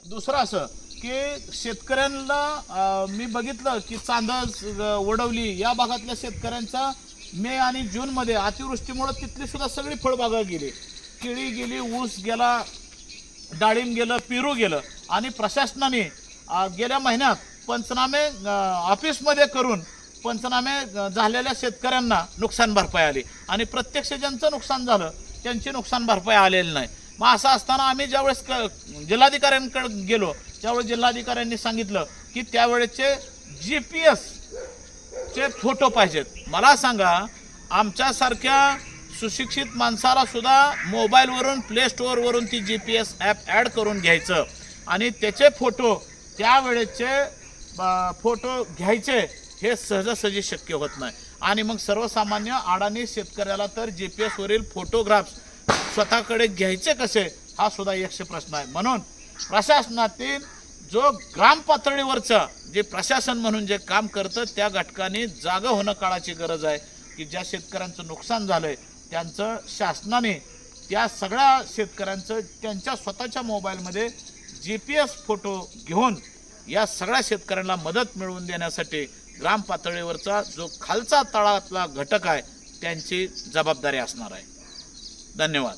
दुसरं असं की शेतकऱ्यांना मी बघितलं की चांदस वडवली या भागातल्या शेतकऱ्यांचा मे आणि जूनमध्ये अतिवृष्टीमुळे तिथली सुद्धा सगळी फळबागं गेली, केळी गेली, ऊस गेला, डाळिंब गेलं, पेरू गेलं आणि प्रशासनाने गेल्या महिन्यात पंचनामे ऑफिसमध्ये करून पंचनामे झालेल्या शेतकऱ्यांना नुकसान भरपाई आली आणि प्रत्यक्ष ज्यांचं नुकसान झालं त्यांची नुकसान भरपाई आलेली नाही। मग असं असताना आम्ही ज्यावेळेस जिल्हाधिकाऱ्यांकडे गेलो त्यावेळेस जिल्हाधिकाऱ्यांनी सांगितलं की त्यावेळेचे GPS चे फोटो पाहिजेत। मला सांगा, आमच्यासारख्या सुशिक्षित माणसाला सुद्धा मोबाईलवरून प्ले स्टोअरवरून ती GPS ॲप ॲड करून घ्यायचं आणि त्याचे फोटो त्यावेळेचे फोटो घ्यायचे हे सहजासहजी शक्य होत नाही। आणि मग सर्वसामान्य अडाणी शेतकऱ्याला तर GPS वरील फोटोग्राफ्स स्वतःकडे घ्यायचे कसे हा सुद्धा एक प्रश्न आहे। म्हणून प्रशासनातील जो ग्राम पातळीवरचा जे प्रशासन म्हणून जे काम करतं त्या घटकांनी जागा होणं काळाची गरज आहे की ज्या शेतकऱ्यांचं नुकसान झालंय त्यांचं शासनाने त्या सगळ्या शेतकऱ्यांचं त्यांच्या स्वतःच्या मोबाईलमध्ये GPS फोटो घेऊन या सगळ्या शेतकऱ्यांना मदत मिळवून देण्यासाठी ग्राम पातळीवरचा जो खालचा तळातला घटक आहे त्यांची जबाबदारी असणार आहे। धन्यवाद।